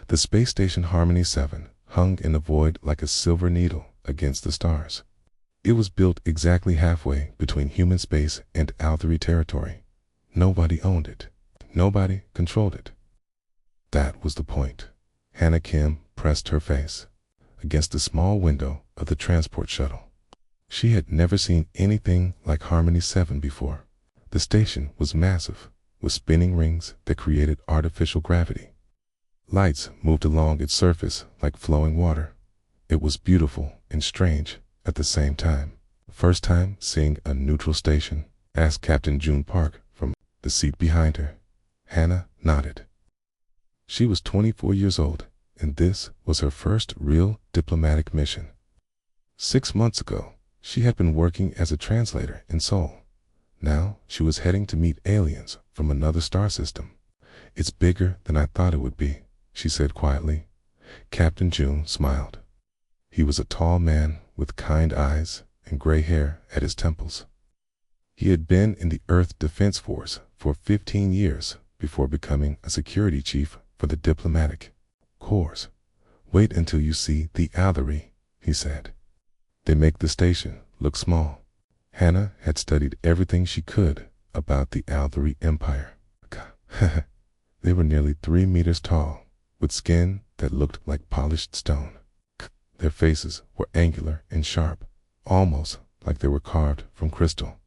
The space station Harmony 7 hung in the void like a silver needle against the stars. It was built exactly halfway between human space and Althery territory. Nobody owned it. Nobody controlled it. That was the point. Hannah Kim pressed her face against the small window of the transport shuttle. She had never seen anything like Harmony 7 before. The station was massive, with spinning rings that created artificial gravity. Lights moved along its surface like flowing water. It was beautiful and strange at the same time. First time seeing a neutral station? Asked Captain June Park from the seat behind her. Hannah nodded. She was 24 years old, and this was her first real diplomatic mission. 6 months ago, she had been working as a translator in Seoul. Now she was heading to meet aliens from another star system. "It's bigger than I thought it would be," she said quietly. Captain June smiled. He was a tall man with kind eyes and gray hair at his temples. He had been in the Earth Defense Force for 15 years before becoming a security chief for the diplomatic corps. "Wait until you see the Althery," he said. "They make the station look small." Hannah had studied everything she could about the Althery Empire. They were nearly 3 meters tall, with skin that looked like polished stone. Their faces were angular and sharp, almost like they were carved from crystal.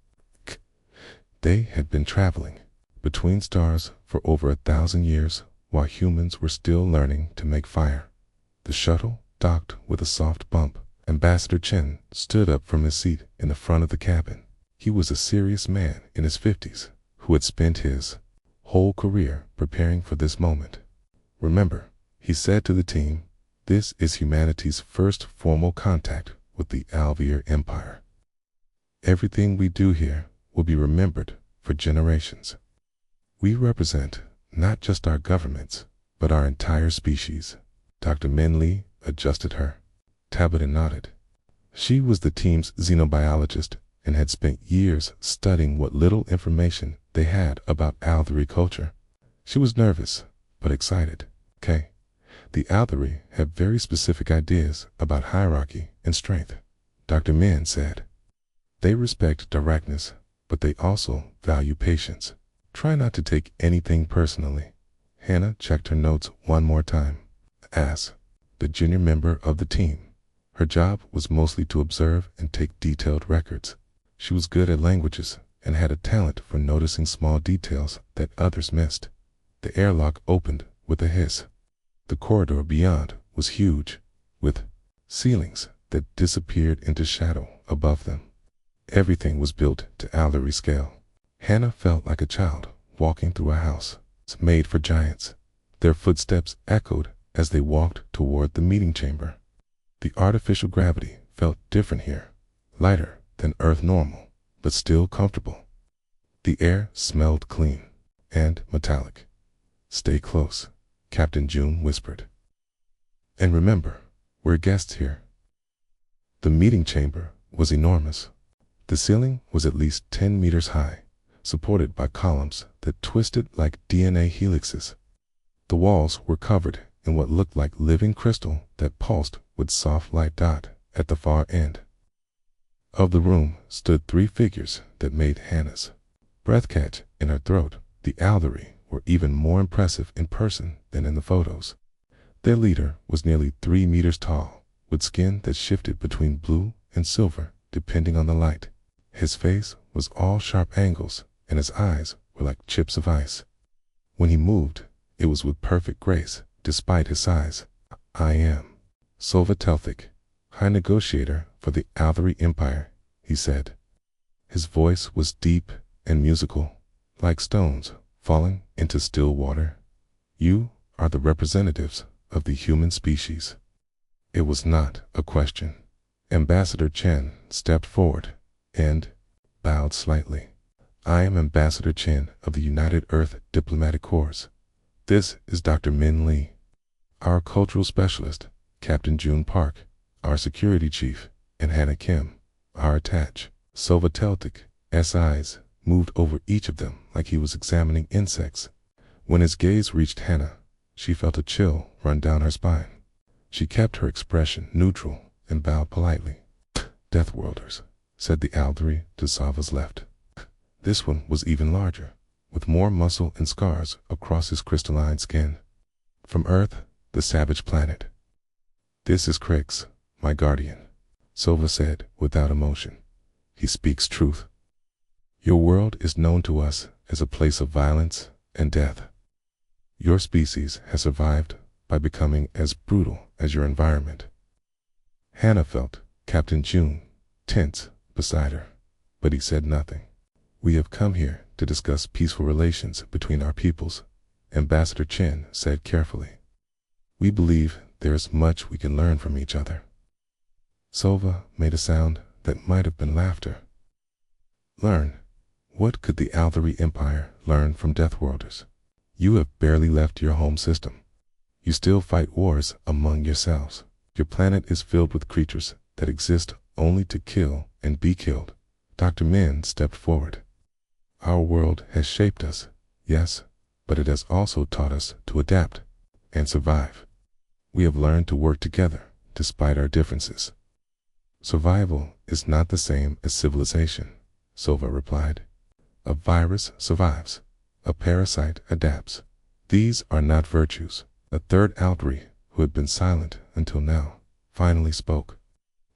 They had been traveling between stars for over 1,000 years while humans were still learning to make fire. The shuttle docked with a soft bump. Ambassador Chen stood up from his seat in the front of the cabin. He was a serious man in his 50s who had spent his whole career preparing for this moment. "Remember," he said to the team, "this is humanity's first formal contact with the Alvear Empire. Everything we do here will be remembered for generations. We represent not just our governments, but our entire species." Dr. Min Lee adjusted her. Tabitha nodded. She was the team's xenobiologist and had spent years studying what little information they had about Althery culture. She was nervous, but excited. "Okay, the Althery have very specific ideas about hierarchy and strength," Dr. Min said. "They respect directness, but they also value patience. Try not to take anything personally." Hannah checked her notes one more time. As the junior member of the team, her job was mostly to observe and take detailed records. She was good at languages and had a talent for noticing small details that others missed. The airlock opened with a hiss. The corridor beyond was huge, with ceilings that disappeared into shadow above them. Everything was built to Althery scale. Hannah felt like a child walking through a house made for giants. Their footsteps echoed as they walked toward the meeting chamber. The artificial gravity felt different here, lighter than Earth normal, but still comfortable. The air smelled clean and metallic. "Stay close," Captain June whispered. "And remember, we're guests here." The meeting chamber was enormous. The ceiling was at least 10 meters high, supported by columns that twisted like DNA helixes. The walls were covered in what looked like living crystal that pulsed with soft light. At the far end of the room stood 3 figures that made Hannah's breath catch in her throat. The Althery were even more impressive in person than in the photos. Their leader was nearly 3 meters tall, with skin that shifted between blue and silver depending on the light. His face was all sharp angles, and his eyes were like chips of ice. When he moved, it was with perfect grace, despite his size. "I am Sova Telthik, High Negotiator for the Althery Empire," he said. His voice was deep and musical, like stones falling into still water. "You are the representatives of the human species." It was not a question. Ambassador Chen stepped forward and bowed slightly. "I am Ambassador Chen of the United Earth Diplomatic Corps. This is Dr. Min Lee, our cultural specialist, Captain June Park, our security chief, and Hannah Kim, our attach." Sova Telthik's eyes moved over each of them like he was examining insects. When his gaze reached Hannah, She felt a chill run down her spine. She kept her expression neutral and bowed politely. Deathworlders, said the Aldari to Sava's left. This one was even larger, with more muscle and scars across his crystalline skin. From Earth, the savage planet. This is Crix, my guardian, Sova said without emotion. He speaks truth. Your world is known to us as a place of violence and death. Your species has survived by becoming as brutal as your environment. Hannah felt Captain June tense beside her, but he said nothing. We have come here to discuss peaceful relations between our peoples, Ambassador Chen said carefully. We believe there is much we can learn from each other. Sova made a sound that might have been laughter. Learn? What could the Aldari Empire learn from Deathworlders? You have barely left your home system. You still fight wars among yourselves. Your planet is filled with creatures that exist only to kill and be killed. Dr. Min stepped forward. Our world has shaped us, yes, but it has also taught us to adapt and survive. We have learned to work together despite our differences. Survival is not the same as civilization, Sova replied. A virus survives. A parasite adapts. These are not virtues. A third Aldari, who had been silent until now, finally spoke.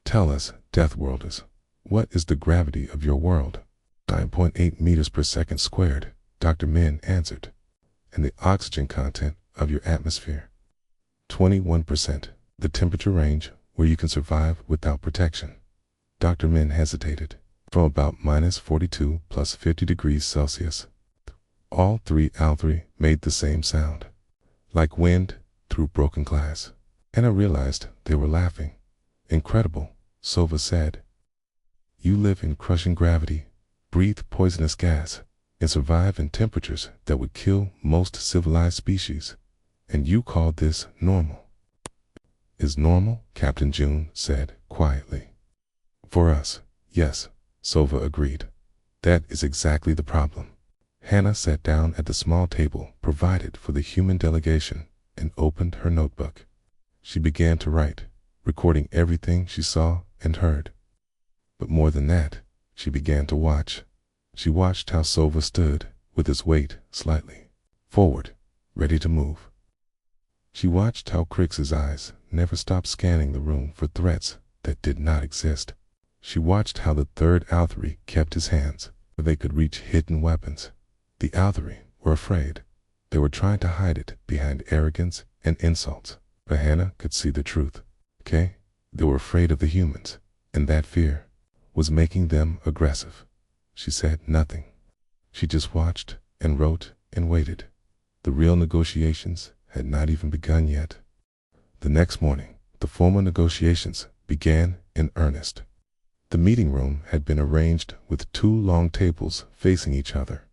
Tell us, Deathworlders, what is the gravity of your world? 9.8 meters per second squared, Dr. Min answered. And the oxygen content of your atmosphere? 21%. The temperature range where you can survive without protection. Dr. Min hesitated. From about -42 plus 50 degrees Celsius. All three Aldari made the same sound, like wind through broken glass. Anna realized they were laughing. Incredible, Sova said. You live in crushing gravity, breathe poisonous gas, and survive in temperatures that would kill most civilized species. And you call this normal? Is normal, Captain June said quietly. For us, yes, Sova agreed. That is exactly the problem. Hannah sat down at the small table provided for the human delegation and opened her notebook. She began to write, recording everything she saw and heard. But more than that, she began to watch. She watched how Sova stood, with his weight slightly forward, ready to move. She watched how Crix's eyes never stopped scanning the room for threats that did not exist. She watched how the third Aldari kept his hands where they could reach hidden weapons. The Aldari were afraid. They were trying to hide it behind arrogance and insults. But Hannah could see the truth. Okay? They were afraid of the humans, and that fear was making them aggressive. She said nothing. She just watched and wrote and waited. The real negotiations had not even begun yet. The next morning, the formal negotiations began in earnest. The meeting room had been arranged with 2 long tables facing each other.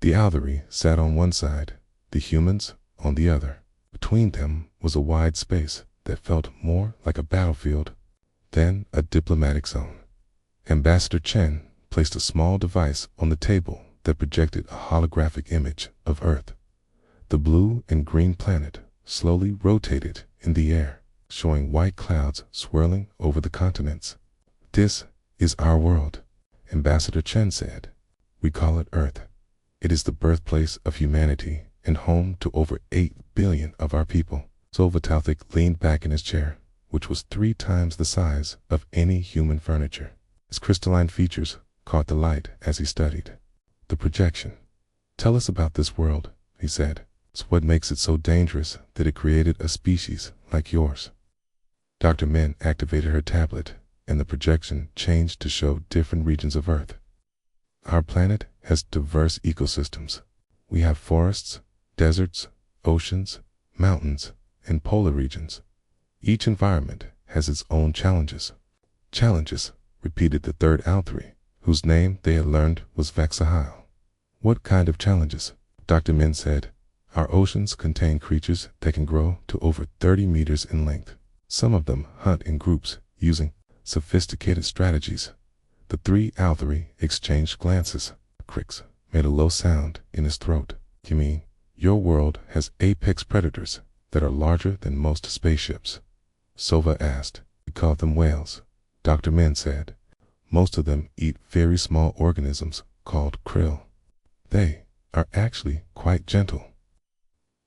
The Aldari sat on one side, the humans on the other. Between them was a wide space that felt more like a battlefield than a diplomatic zone. Ambassador Chen placed a small device on the table that projected a holographic image of Earth. The blue and green planet slowly rotated in the air, showing white clouds swirling over the continents. This is our world, Ambassador Chen said. We call it Earth. It is the birthplace of humanity and home to over 8 billion of our people. Sova Talthik leaned back in his chair, which was 3 times the size of any human furniture. His crystalline features caught the light as he studied. The projection. Tell us about this world, he said. It's what makes it so dangerous that it created a species like yours. Dr. Min activated her tablet, and the projection changed to show different regions of Earth. Our planet has diverse ecosystems. We have forests, deserts, oceans, mountains, and polar regions. Each environment has its own challenges. Challenges, repeated the third Aldari, whose name they had learned was Vaxahile. What kind of challenges? Dr. Min said. Our oceans contain creatures that can grow to over 30 meters in length. Some of them hunt in groups using sophisticated strategies. The 3 Aldari exchanged glances. Crix made a low sound in his throat. You mean, Your world has apex predators that are larger than most spaceships. Sova asked. We call them whales. Dr. Min said. Most of them eat very small organisms called krill. They are actually quite gentle.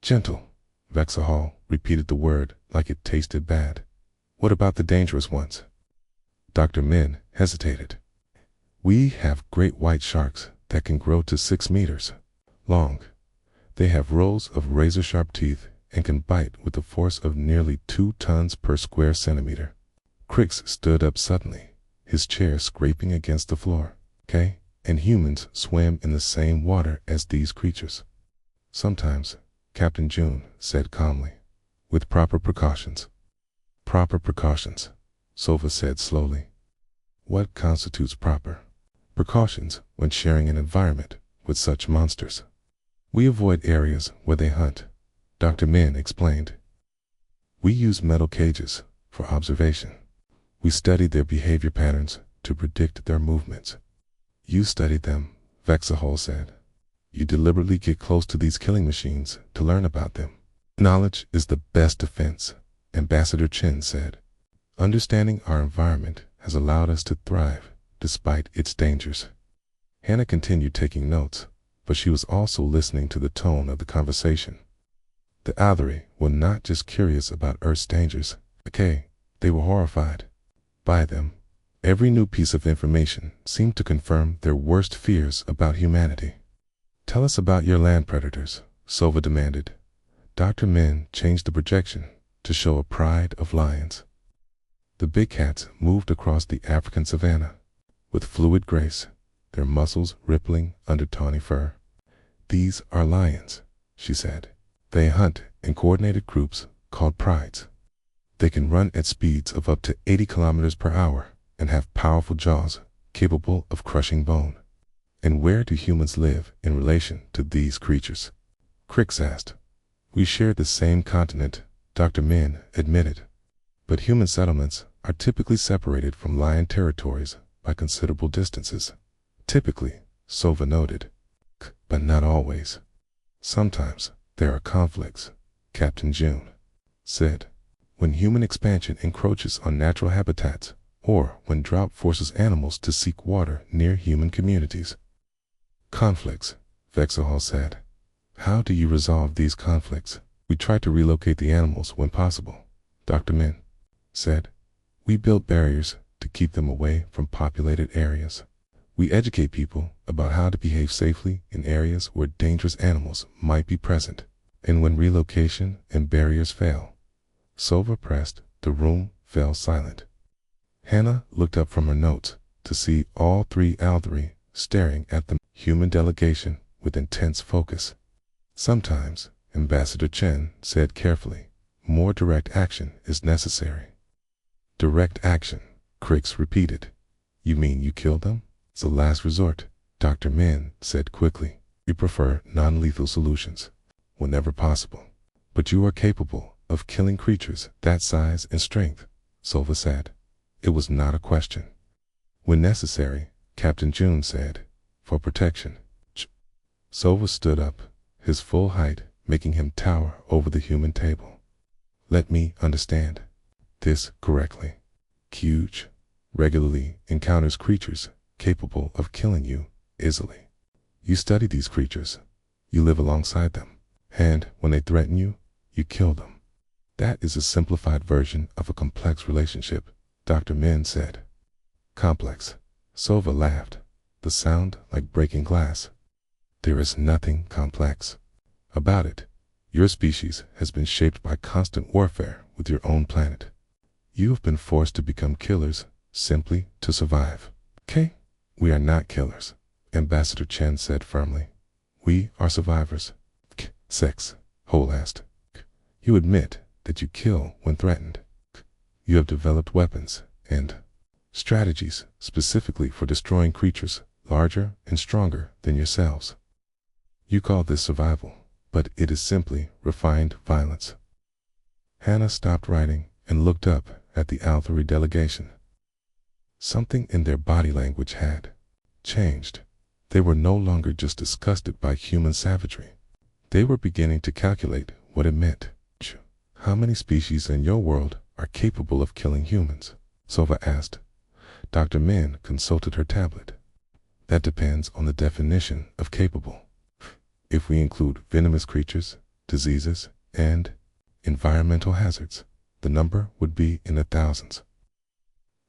Gentle. Vexahol repeated the word like it tasted bad. What about the dangerous ones? Dr. Min hesitated. We have great white sharks that can grow to 6 meters long. They have rows of razor-sharp teeth and can bite with the force of nearly 2 tons per square centimeter. Crix stood up suddenly, his chair scraping against the floor. Okay, and humans swam in the same water as these creatures. Sometimes, Captain June said calmly, with proper precautions. Proper precautions, Sova said slowly. What constitutes proper precautions when sharing an environment with such monsters? We avoid areas where they hunt, Dr. Min explained. We use metal cages for observation. We study their behavior patterns to predict their movements. You studied them, Vexahol said. You deliberately get close to these killing machines to learn about them. Knowledge is the best defense, Ambassador Chen said. Understanding our environment has allowed us to thrive despite its dangers. Hannah continued taking notes, but she was also listening to the tone of the conversation. The Althari were not just curious about Earth's dangers, okay, they were horrified by them. Every new piece of information seemed to confirm their worst fears about humanity. Tell us about your land predators, Sova demanded. Dr. Min changed the projection to show a pride of lions. The big cats moved across the African savanna with fluid grace, their muscles rippling under tawny fur. These are lions, she said. They hunt in coordinated groups called prides. They can run at speeds of up to 80 kilometers per hour and have powerful jaws capable of crushing bone. And where do humans live in relation to these creatures? Crix asked. We share the same continent, Dr. Min admitted. But human settlements are typically separated from lion territories by considerable distances. Typically, Sova noted. But not always. Sometimes there are conflicts, Captain June said. When human expansion encroaches on natural habitats, or when drought forces animals to seek water near human communities. Conflicts, Vexahol said. How do you resolve these conflicts? We try to relocate the animals when possible, Dr. Min said. We build barriers to keep them away from populated areas. We educate people about how to behave safely in areas where dangerous animals might be present. And when relocation and barriers fail, Sova pressed, the room fell silent. Hannah looked up from her notes to see all 3 Althari staring at the human delegation with intense focus. Sometimes, Ambassador Chen said carefully, more direct action is necessary. Direct action, Crix repeated. You mean you kill them? It's a last resort, Dr. Min said quickly. We prefer non-lethal solutions, whenever possible. But you are capable of killing creatures that size and strength, Sova said. It was not a question. When necessary, Captain June said, for protection. Sova stood up, his full height making him tower over the human table. Let me understand this correctly. Huge regularly encounters creatures capable of killing you easily. You study these creatures. You live alongside them. And when they threaten you, you kill them. That is a simplified version of a complex relationship, Dr. Min said. Complex. Sova laughed, the sound like breaking glass. There is nothing complex about it. Your species has been shaped by constant warfare with your own planet. You have been forced to become killers simply to survive. Okay? We are not killers, Ambassador Chen said firmly. We are survivors. Sex, Hole asked. You admit that you kill when threatened. You have developed weapons and strategies specifically for destroying creatures larger and stronger than yourselves. You call this survival, but it is simply refined violence. Hannah stopped writing and looked up at the Althari delegation. Something in their body language had changed. They were no longer just disgusted by human savagery. They were beginning to calculate what it meant. How many species in your world are capable of killing humans? Sova asked. Dr. Min consulted her tablet. That depends on the definition of capable. If we include venomous creatures, diseases, and environmental hazards, the number would be in the thousands.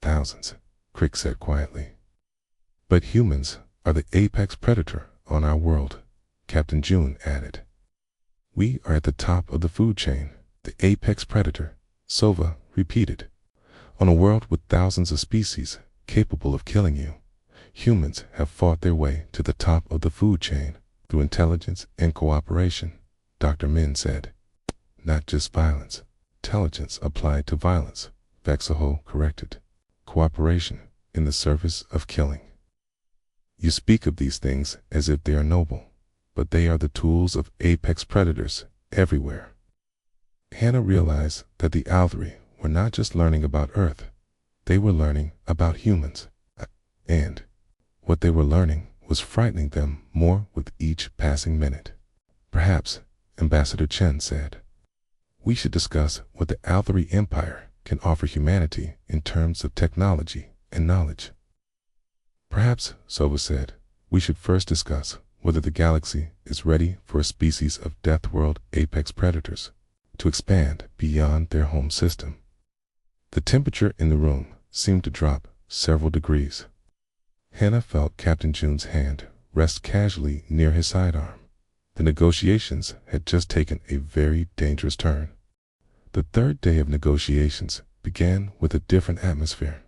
Thousands, Crick said quietly. But humans are the apex predator on our world, Captain June added. We are at the top of the food chain, the apex predator, Sova repeated. On a world with thousands of species capable of killing you, humans have fought their way to the top of the food chain through intelligence and cooperation, Dr. Min said. Not just violence. Intelligence applied to violence, Vexaho corrected. Cooperation in the service of killing. You speak of these things as if they are noble, but they are the tools of apex predators everywhere. Hannah realized that the Althri were not just learning about Earth, they were learning about humans. And what they were learning was frightening them more with each passing minute. Perhaps, Ambassador Chen said, we should discuss what the Althri Empire can offer humanity in terms of technology and knowledge. Perhaps, Sova said, we should first discuss whether the galaxy is ready for a species of Deathworld apex predators to expand beyond their home system. The temperature in the room seemed to drop several degrees. Hannah felt Captain June's hand rest casually near his sidearm. The negotiations had just taken a very dangerous turn. The third day of negotiations began with a different atmosphere.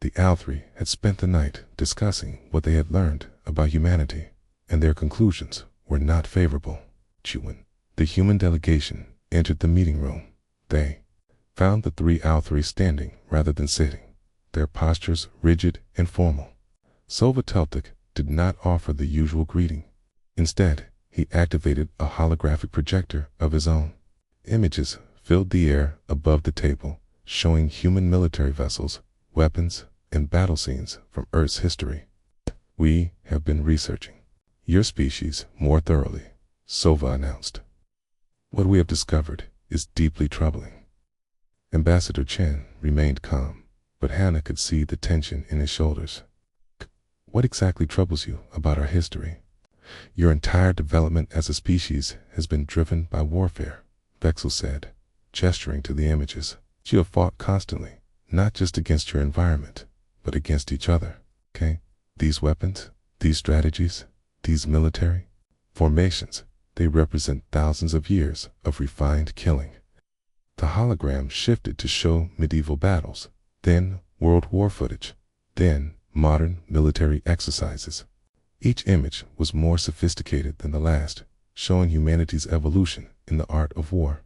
The Althri had spent the night discussing what they had learned about humanity, and their conclusions were not favorable. When the human delegation entered the meeting room, they found the three Althri standing rather than sitting, their postures rigid and formal. Sova Teltic did not offer the usual greeting. Instead, he activated a holographic projector of his own. Images filled the air above the table, showing human military vessels, weapons, and battle scenes from Earth's history. We have been researching your species more thoroughly, Sova announced. What we have discovered is deeply troubling. Ambassador Chen remained calm, but Hannah could see the tension in his shoulders. What exactly troubles you about our history? Your entire development as a species has been driven by warfare, Vexel said, gesturing to the images. You have fought constantly, not just against your environment, but against each other, okay? These weapons, these strategies, these military formations, they represent thousands of years of refined killing. The hologram shifted to show medieval battles, then World War footage, then modern military exercises. Each image was more sophisticated than the last, showing humanity's evolution in the art of war.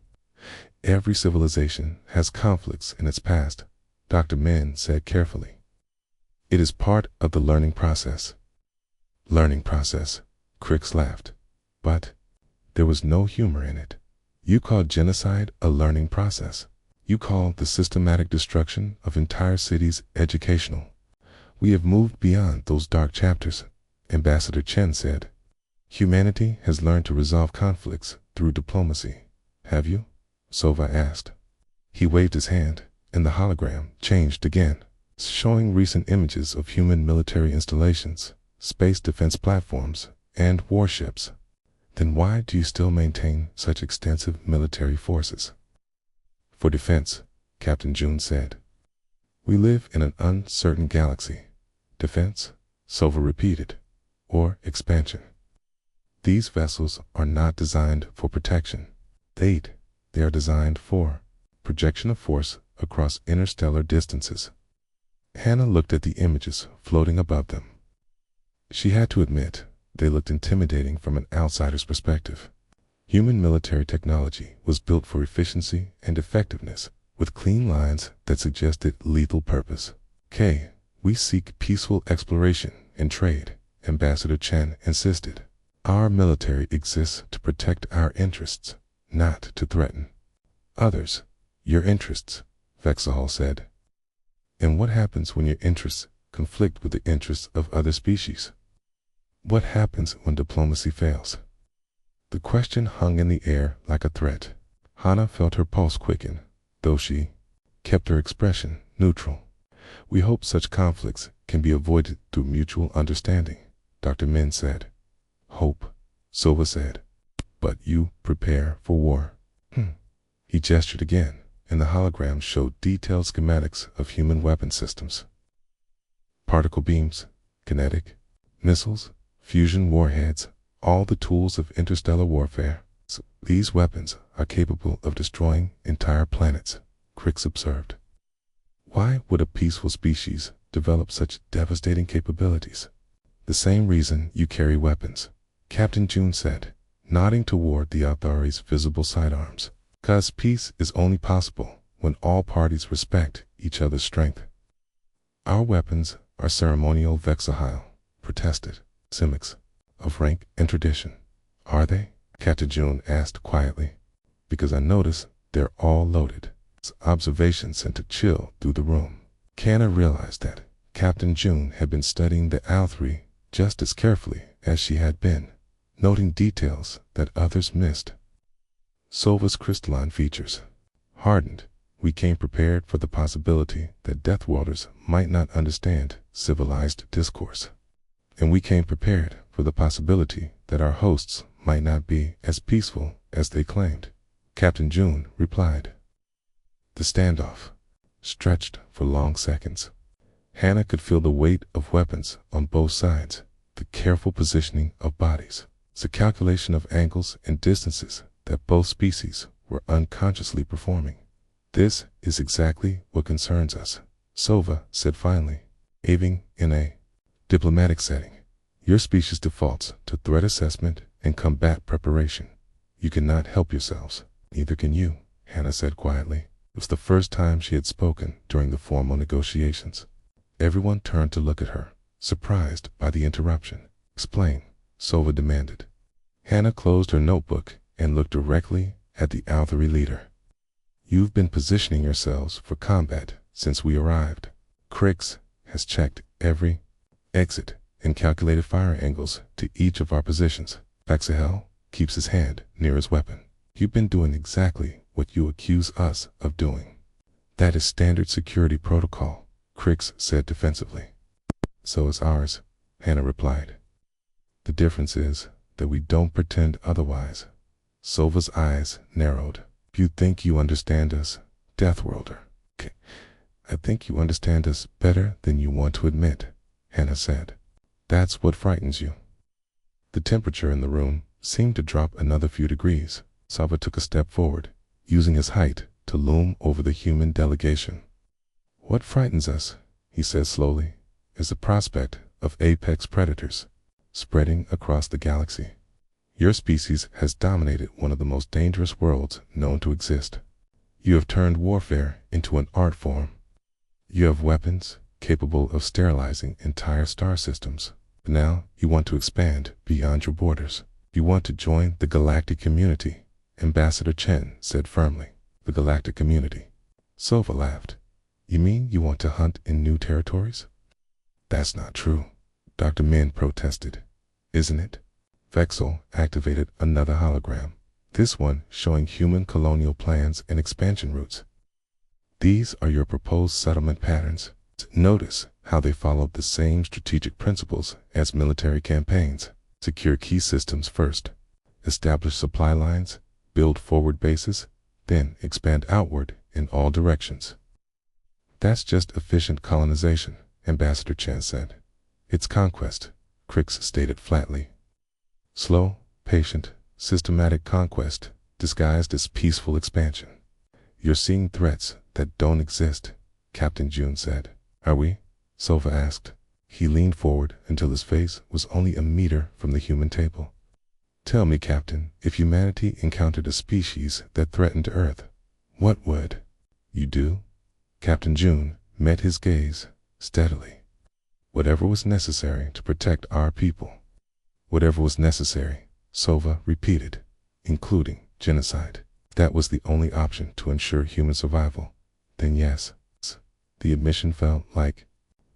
Every civilization has conflicts in its past, Dr. Min said carefully. It is part of the learning process. Learning process, Crix laughed. But there was no humor in it. You call genocide a learning process. You call the systematic destruction of entire cities educational. We have moved beyond those dark chapters, Ambassador Chen said. Humanity has learned to resolve conflicts through diplomacy. Have you? Sova asked. He waved his hand, and the hologram changed again, showing recent images of human military installations, space defense platforms, and warships. Then why do you still maintain such extensive military forces? For defense, Captain June said. We live in an uncertain galaxy. Defense, Sova repeated, or expansion. These vessels are not designed for protection. They are designed for projection of force across interstellar distances. Hannah looked at the images floating above them. She had to admit, they looked intimidating from an outsider's perspective. Human military technology was built for efficiency and effectiveness, with clean lines that suggested lethal purpose. We seek peaceful exploration and trade, Ambassador Chen insisted. Our military exists to protect our interests, not to threaten others. Your interests, Vexahol said. And what happens when your interests conflict with the interests of other species? What happens when diplomacy fails? The question hung in the air like a threat. Hannah felt her pulse quicken, though she kept her expression neutral. We hope such conflicts can be avoided through mutual understanding, Dr. Min said. Hope, Silva said. But you prepare for war. He gestured again, and the hologram showed detailed schematics of human weapon systems. Particle beams, kinetic, missiles, fusion warheads, all the tools of interstellar warfare. These weapons are capable of destroying entire planets, Crix observed. Why would a peaceful species develop such devastating capabilities? The same reason you carry weapons, Captain June said, nodding toward the authority's visible sidearms. 'Cause peace is only possible when all parties respect each other's strength. Our weapons are ceremonial vexahile, protested Simics, of rank and tradition. Are they? Captain June asked quietly. Because I notice they're all loaded. His observation sent a chill through the room. Canna realized that Captain June had been studying the Al-3 just as carefully as she had been, noting details that others missed. Silva's crystalline features hardened. We came prepared for the possibility that Deathworlders might not understand civilized discourse. And we came prepared for the possibility that our hosts might not be as peaceful as they claimed, Captain June replied. The standoff stretched for long seconds. Hannah could feel the weight of weapons on both sides, the careful positioning of bodies, the calculation of angles and distances that both species were unconsciously performing. This is exactly what concerns us, Silva said finally, aiming in a diplomatic setting. Your species defaults to threat assessment and combat preparation. You cannot help yourselves. Neither can you, Hannah said quietly. It was the first time she had spoken during the formal negotiations. Everyone turned to look at her, surprised by the interruption. Explain, Silva demanded. Hannah closed her notebook and looked directly at the Al-3 leader. You've been positioning yourselves for combat since we arrived. Crix has checked every exit and calculated fire angles to each of our positions. Vexahel keeps his hand near his weapon. You've been doing exactly what you accuse us of doing. That is standard security protocol, Crix said defensively. So is ours, Hannah replied. The difference is that we don't pretend otherwise. Silva's eyes narrowed. You think you understand us, Deathworlder. I think you understand us better than you want to admit, Hannah said. That's what frightens you. The temperature in the room seemed to drop another few degrees. Silva took a step forward, using his height to loom over the human delegation. What frightens us, he said slowly, is the prospect of apex predators spreading across the galaxy. Your species has dominated one of the most dangerous worlds known to exist. You have turned warfare into an art form. You have weapons capable of sterilizing entire star systems. But now you want to expand beyond your borders. You want to join the galactic community, Ambassador Chen said firmly. The galactic community. Silva laughed. You mean you want to hunt in new territories? That's not true, Dr. Min protested. Isn't it? Vexel activated another hologram, this one showing human colonial plans and expansion routes. These are your proposed settlement patterns. Notice how they follow the same strategic principles as military campaigns. Secure key systems first, establish supply lines, build forward bases, then expand outward in all directions. That's just efficient colonization, Ambassador Chen said. It's conquest, Crix stated flatly. Slow, patient, systematic conquest disguised as peaceful expansion. You're seeing threats that don't exist, Captain June said. Are we? Silva asked. He leaned forward until his face was only a meter from the human table. Tell me, Captain, if humanity encountered a species that threatened Earth, what would you do? Captain June met his gaze steadily. Whatever was necessary to protect our people. Whatever was necessary, Silva repeated, including genocide. That was the only option to ensure human survival. Then yes. The admission felt like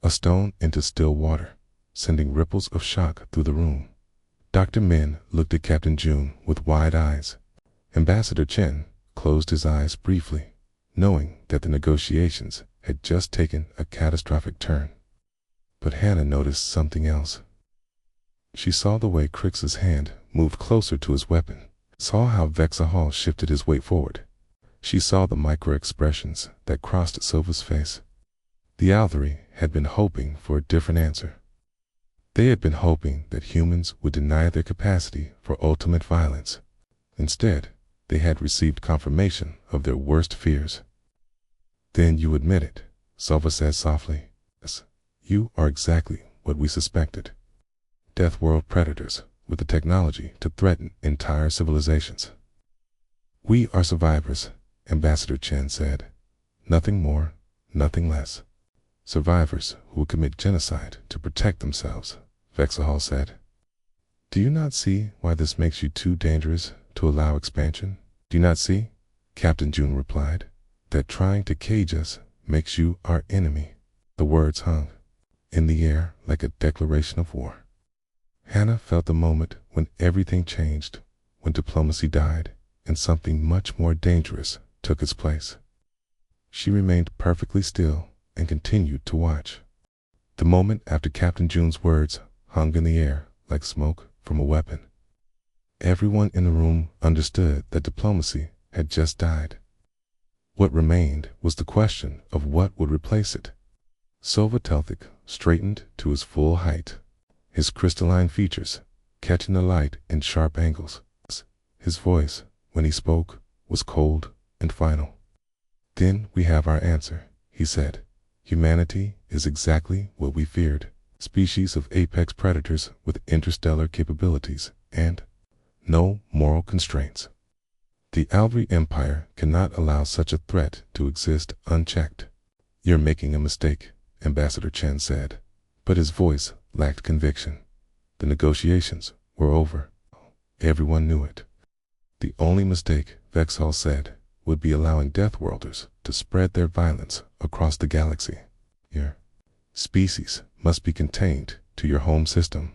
a stone into still water, sending ripples of shock through the room. Dr. Min looked at Captain June with wide eyes. Ambassador Chen closed his eyes briefly, knowing that the negotiations had just taken a catastrophic turn. But Hannah noticed something else. She saw the way Crix's hand moved closer to his weapon, saw how Vexahol shifted his weight forward. She saw the micro-expressions that crossed Silva's face. The Althari had been hoping for a different answer. They had been hoping that humans would deny their capacity for ultimate violence. Instead, they had received confirmation of their worst fears. "Then you admit it," Silva said softly. "Yes, you are exactly what we suspected. Deathworld predators with the technology to threaten entire civilizations." "We are survivors," Ambassador Chen said. "Nothing more, nothing less. Survivors who will commit genocide to protect themselves," Vexahol said. "Do you not see why this makes you too dangerous to allow expansion? Do you not see," Captain June replied, "that trying to cage us makes you our enemy?" The words hung in the air like a declaration of war. Hannah felt the moment when everything changed, when diplomacy died and something much more dangerous took its place. She remained perfectly still and continued to watch. The moment after Captain June's words hung in the air like smoke from a weapon. Everyone in the room understood that diplomacy had just died. What remained was the question of what would replace it. Silva Telthic straightened to his full height, his crystalline features catching the light in sharp angles. His voice, when he spoke, was cold and final. "Then we have our answer," he said. "Humanity is exactly what we feared. Species of apex predators with interstellar capabilities and no moral constraints. The Althari Empire cannot allow such a threat to exist unchecked." "You're making a mistake," Ambassador Chen said, but his voice lacked conviction. The negotiations were over. Everyone knew it. The only mistake, Vexahol said, would be allowing Deathworlders to spread their violence across the galaxy. Your species must be contained to your home system.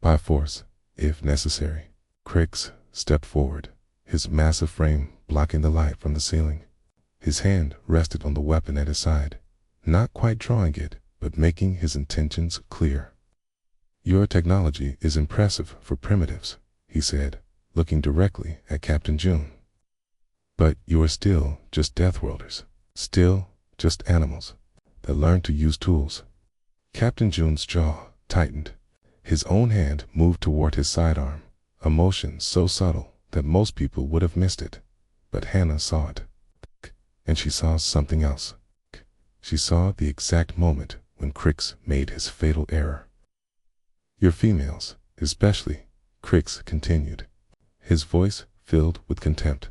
By force, if necessary. Crix stepped forward, his massive frame blocking the light from the ceiling. His hand rested on the weapon at his side, not quite drawing it, but making his intentions clear. "Your technology is impressive for primitives," he said, looking directly at Captain June. "But you are still just Deathworlders, still just animals that learn to use tools." Captain June's jaw tightened. His own hand moved toward his sidearm, a motion so subtle that most people would have missed it. But Hannah saw it. And she saw something else. She saw the exact moment when Crix made his fatal error. "Your females, especially," Crix continued, his voice filled with contempt.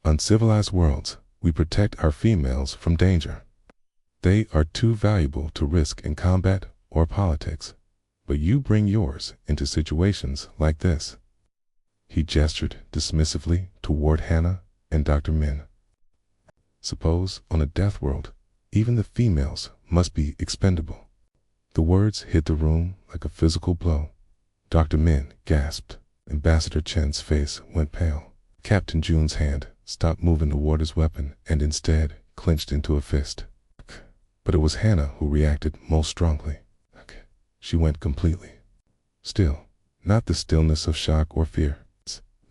"On civilized worlds, we protect our females from danger. They are too valuable to risk in combat or politics, but you bring yours into situations like this." He gestured dismissively toward Hannah and Dr. Min. "Suppose on a death world, even the females must be expendable." The words hit the room like a physical blow. Dr. Min gasped. Ambassador Chen's face went pale. Captain June's hand stopped moving toward his weapon and instead clenched into a fist. But it was Hannah who reacted most strongly. She went completely still, not the stillness of shock or fear,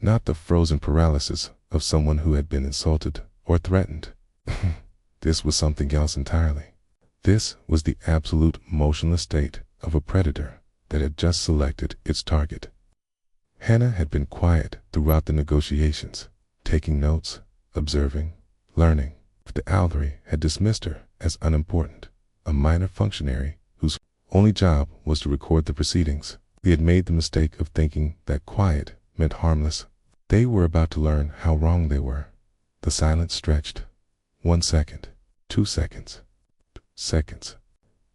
not the frozen paralysis of someone who had been insulted or threatened. This was something else entirely. This was the absolute motionless state of a predator that had just selected its target. Hannah had been quiet throughout the negotiations, taking notes, observing, learning. The Althari had dismissed her as unimportant, a minor functionary whose only job was to record the proceedings. They had made the mistake of thinking that quiet meant harmless. They were about to learn how wrong they were. The silence stretched. 1 second, 2 seconds, seconds.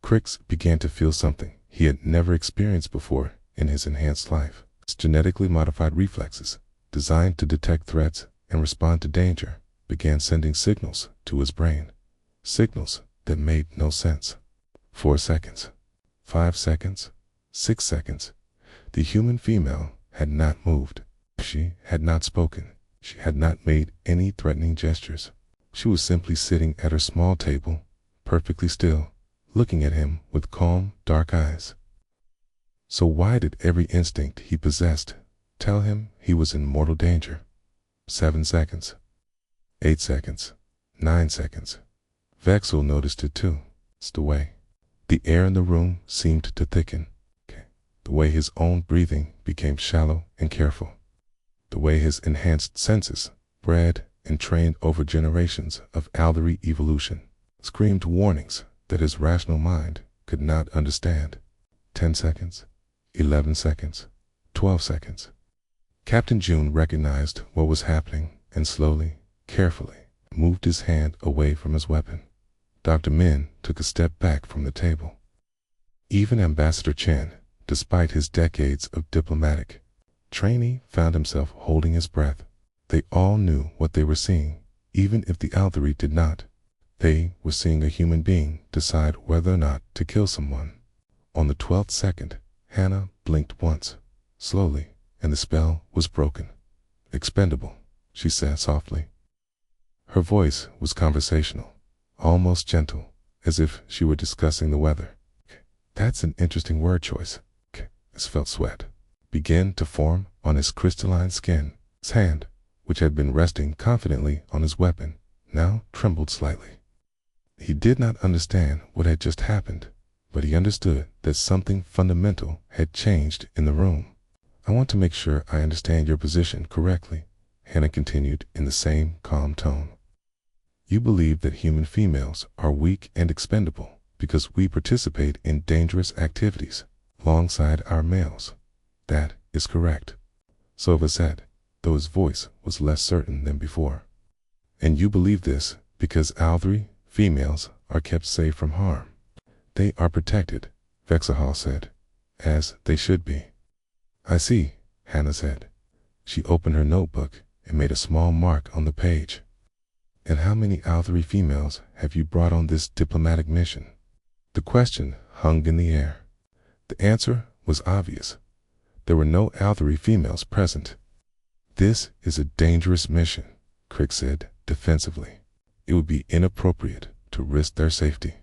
Crix began to feel something he had never experienced before in his enhanced life. His genetically modified reflexes, designed to detect threats and respond to danger, began sending signals to his brain. Signals that made no sense. 4 seconds, 5 seconds, 6 seconds. The human female had not moved. She had not spoken. She had not made any threatening gestures. She was simply sitting at her small table, perfectly still, looking at him with calm, dark eyes. So why did every instinct he possessed tell him he was in mortal danger? 7 seconds. 8 seconds. 9 seconds. Vexel noticed it too. It's the way the air in the room seemed to thicken. The way his own breathing became shallow and careful. The way his enhanced senses, bred and trained over generations of Aldery evolution, screamed warnings that his rational mind could not understand. 10 seconds. 11 seconds. 12 seconds. Captain June recognized what was happening and slowly, carefully, moved his hand away from his weapon. Dr. Min took a step back from the table. Even Ambassador Chen, despite his decades of diplomatic training, found himself holding his breath. They all knew what they were seeing, even if the Aldery did not. They were seeing a human being decide whether or not to kill someone. On the 12th second, Hannah blinked once, slowly, and the spell was broken. "Expendable," she said softly. Her voice was conversational, almost gentle, as if she were discussing the weather. "That's an interesting word choice." His felt sweat began to form on his crystalline skin. His hand, which had been resting confidently on his weapon, now trembled slightly. He did not understand what had just happened, but he understood that something fundamental had changed in the room. "I want to make sure I understand your position correctly," Hannah continued in the same calm tone. "You believe that human females are weak and expendable because we participate in dangerous activities alongside our males. That is correct," Sova said, though his voice was less certain than before. "And you believe this because Aldery females are kept safe from harm." "They are protected," Vexahal said, "as they should be." "I see," Hannah said. She opened her notebook and made a small mark on the page. "And how many Aldery females have you brought on this diplomatic mission?" The question hung in the air. The answer was obvious. There were no Aldery females present. "This is a dangerous mission," Crick said defensively. "It would be inappropriate to risk their safety."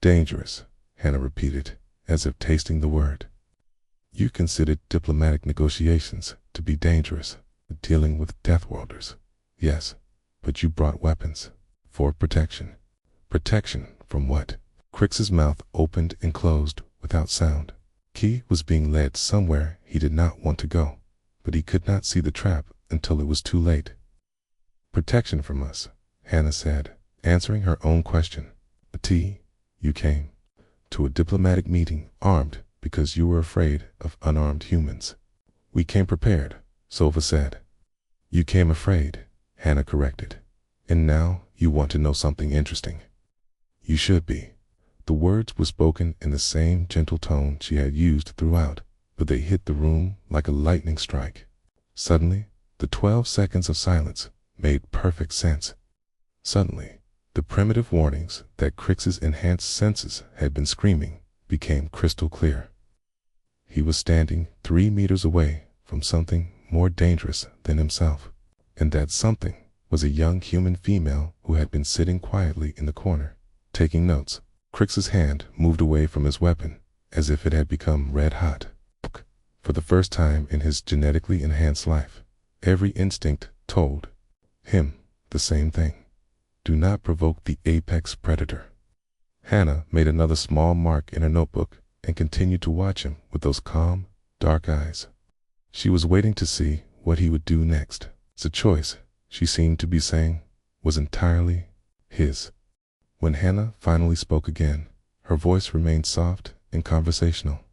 "Dangerous," Hannah repeated, as if tasting the word. "You considered diplomatic negotiations to be dangerous, dealing with Deathworlders. Yes, but you brought weapons. For protection." "Protection from what?" Crick's mouth opened and closed without sound. He was being led somewhere he did not want to go, but he could not see the trap until it was too late. "Protection from us," Hannah said, answering her own question. You came to a diplomatic meeting armed because you were afraid of unarmed humans." "We came prepared," Sova said. "You came afraid," Hannah corrected. "And now you want to know something interesting." "You should be." The words were spoken in the same gentle tone she had used throughout, but they hit the room like a lightning strike. Suddenly, the 12 seconds of silence made perfect sense. Suddenly, the primitive warnings that Crick's enhanced senses had been screaming became crystal clear. He was standing 3 meters away from something more dangerous than himself, and that something was a young human female who had been sitting quietly in the corner, taking notes. Crick's hand moved away from his weapon, as if it had become red hot. For the first time in his genetically enhanced life, every instinct told him the same thing. Do not provoke the apex predator. Hannah made another small mark in her notebook and continued to watch him with those calm, dark eyes. She was waiting to see what he would do next. The choice, she seemed to be saying, was entirely his. When Hannah finally spoke again, her voice remained soft and conversational.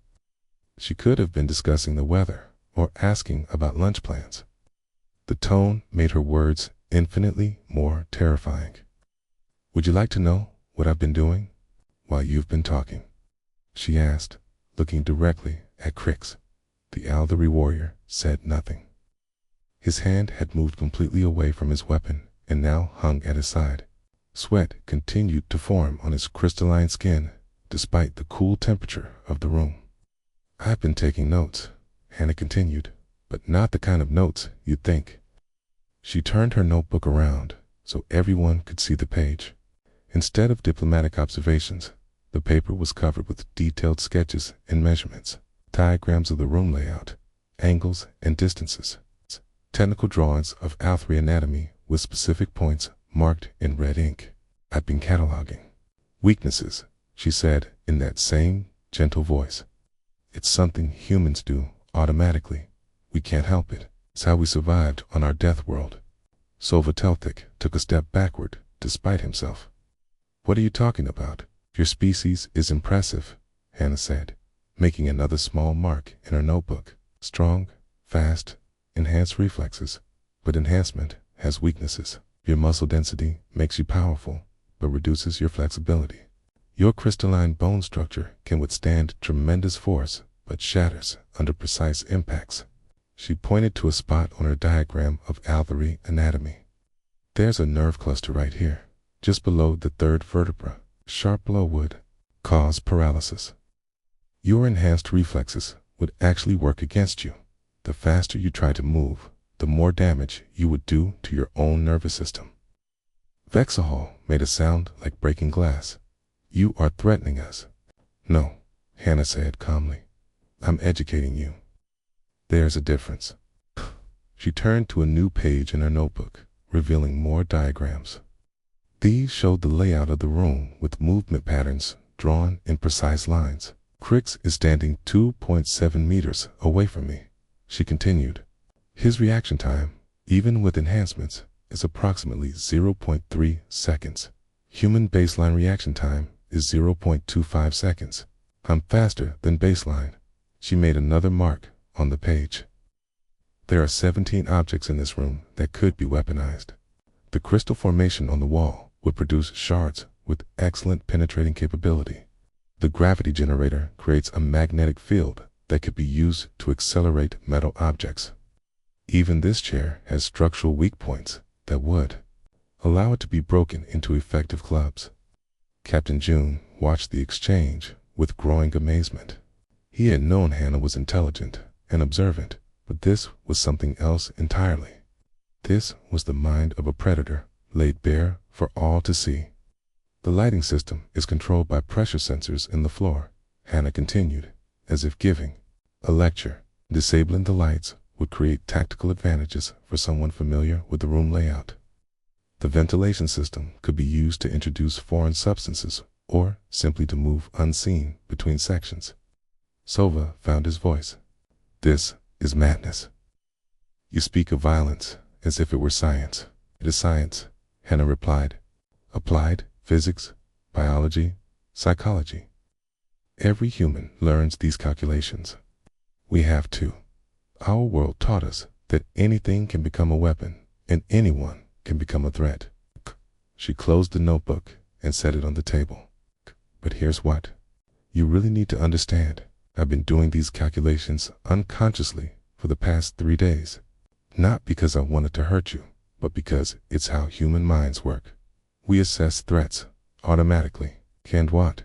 She could have been discussing the weather or asking about lunch plans. The tone made her words infinitely more terrifying. "Would you like to know what I've been doing while you've been talking?" she asked, looking directly at Crick's. The Aldery warrior said nothing. His hand had moved completely away from his weapon and now hung at his side. Sweat continued to form on his crystalline skin, despite the cool temperature of the room. "I've been taking notes," Hannah continued, but not the kind of notes you'd think. She turned her notebook around so everyone could see the page. Instead of diplomatic observations, the paper was covered with detailed sketches and measurements, diagrams of the room layout, angles and distances, technical drawings of Althry anatomy with specific points marked in red ink. I've been cataloging weaknesses, she said in that same gentle voice. It's something humans do automatically. We can't help it. It's how we survived on our death world. Sova Telthik took a step backward despite himself. What are you talking about? Your species is impressive, Hannah said, making another small mark in her notebook. Strong, fast, enhanced reflexes, but enhancement has weaknesses. Your muscle density makes you powerful, but reduces your flexibility. Your crystalline bone structure can withstand tremendous force, but shatters under precise impacts. She pointed to a spot on her diagram of Althry anatomy. There's a nerve cluster right here, just below the third vertebra. A sharp blow would cause paralysis. Your enhanced reflexes would actually work against you. The faster you try to move, the more damage you would do to your own nervous system. Vexahol made a sound like breaking glass. You are threatening us. No, Hannah said calmly. I'm educating you. There's a difference. She turned to a new page in her notebook, revealing more diagrams. These showed the layout of the room with movement patterns drawn in precise lines. Crix is standing 2.7 meters away from me, she continued. His reaction time, even with enhancements, is approximately 0.3 seconds. Human baseline reaction time is 0.25 seconds. I'm faster than baseline. She made another mark on the page. There are 17 objects in this room that could be weaponized. The crystal formation on the wall would produce shards with excellent penetrating capability. The gravity generator creates a magnetic field that could be used to accelerate metal objects. Even this chair has structural weak points that would allow it to be broken into effective clubs. Captain June watched the exchange with growing amazement. He had known Hannah was intelligent and observant, but this was something else entirely. This was the mind of a predator laid bare for all to see. The lighting system is controlled by pressure sensors in the floor, Hannah continued, as if giving a lecture. Disabling the lights would create tactical advantages for someone familiar with the room layout. The ventilation system could be used to introduce foreign substances or simply to move unseen between sections. Sova found his voice. This is madness. You speak of violence as if it were science. It is science, Hannah replied. Applied physics, biology, psychology. Every human learns these calculations. We have to. Our world taught us that anything can become a weapon and anyone can become a threat. She closed the notebook and set it on the table. But here's what. You really need to understand. I've been doing these calculations unconsciously for the past 3 days. Not because I wanted to hurt you, but because it's how human minds work. We assess threats automatically. Can't what?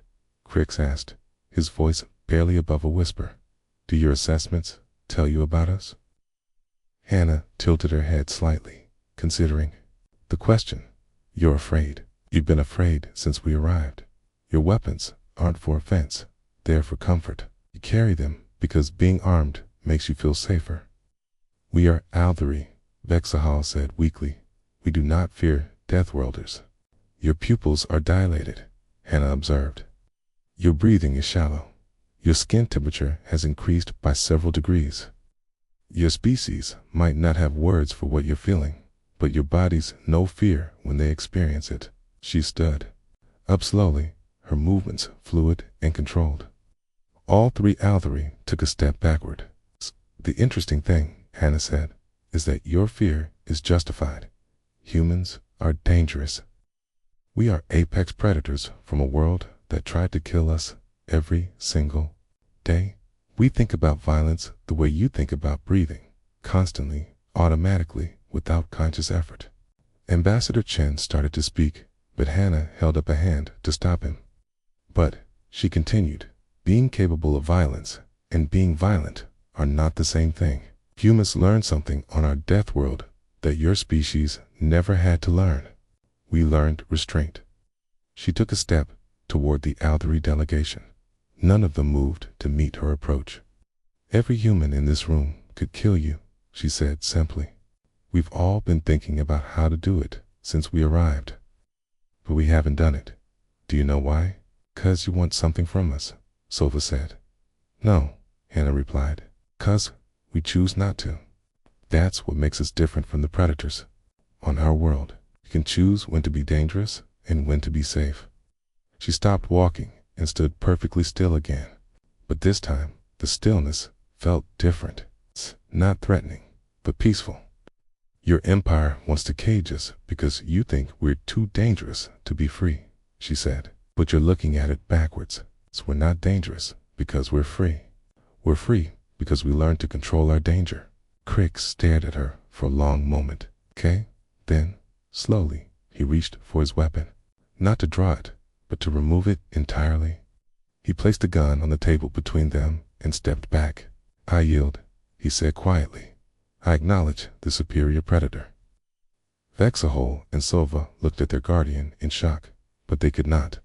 Crix asked, his voice barely above a whisper. Do your assessments tell you about us? Hannah tilted her head slightly, considering the question. You're afraid. You've been afraid since we arrived. Your weapons aren't for offense. They're for comfort. You carry them because being armed makes you feel safer. We are Althry, Vexahol said weakly. We do not fear Deathworlders. Your pupils are dilated, Hannah observed. Your breathing is shallow. Your skin temperature has increased by several degrees. Your species might not have words for what you're feeling, but your bodies know fear when they experience it. She stood up slowly, her movements fluid and controlled. All 3 Althry took a step backward. The interesting thing, Hannah said, is that your fear is justified. Humans are dangerous. We are apex predators from a world that tried to kill us every single day. We think about violence the way you think about breathing, constantly, automatically, without conscious effort. Ambassador Chen started to speak, but Hannah held up a hand to stop him. But, she continued, being capable of violence and being violent are not the same thing. Humans learned something on our death world that your species never had to learn. We learned restraint. She took a step toward the Althery delegation. None of them moved to meet her approach. Every human in this room could kill you, she said simply. We've all been thinking about how to do it since we arrived. But we haven't done it. Do you know why? 'Cause you want something from us, Sova said. No, Hannah replied. 'Cause we choose not to. That's what makes us different from the predators. On our world, you can choose when to be dangerous and when to be safe. She stopped walking and stood perfectly still again. But this time, the stillness felt different. It's not threatening, but peaceful. Your empire wants to cage us because you think we're too dangerous to be free, she said. But you're looking at it backwards. So we're not dangerous because we're free. We're free because we learned to control our danger. Crick stared at her for a long moment. Okay? Then, slowly, he reached for his weapon. Not to draw it, but to remove it entirely. He placed the gun on the table between them and stepped back. I yield, he said quietly. I acknowledge the superior predator. Vexahol and Sova looked at their guardian in shock, but they could not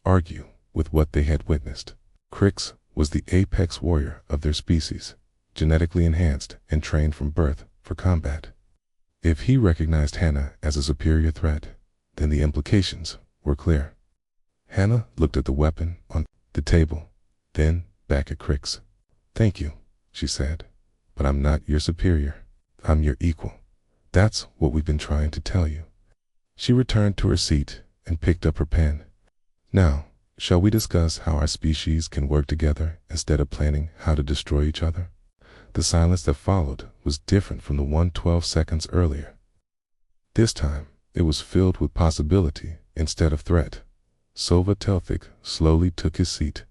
argue with what they had witnessed. Crix was the apex warrior of their species, genetically enhanced and trained from birth for combat. If he recognized Hannah as a superior threat, then the implications were clear. Hannah looked at the weapon on the table, then back at Crix. Thank you, she said, but I'm not your superior. I'm your equal. That's what we've been trying to tell you. She returned to her seat and picked up her pen. Now, shall we discuss how our species can work together instead of planning how to destroy each other? The silence that followed was different from the one 12 seconds earlier. This time, it was filled with possibility instead of threat. Sova Telthik slowly took his seat.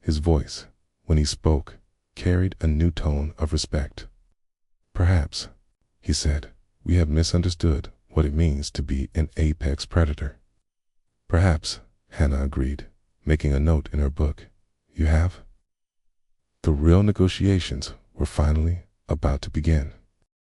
His voice, when he spoke, carried a new tone of respect. Perhaps, he said, we have misunderstood what it means to be an apex predator. Perhaps, Hannah agreed, making a note in her book. You have? The real negotiations were finally about to begin.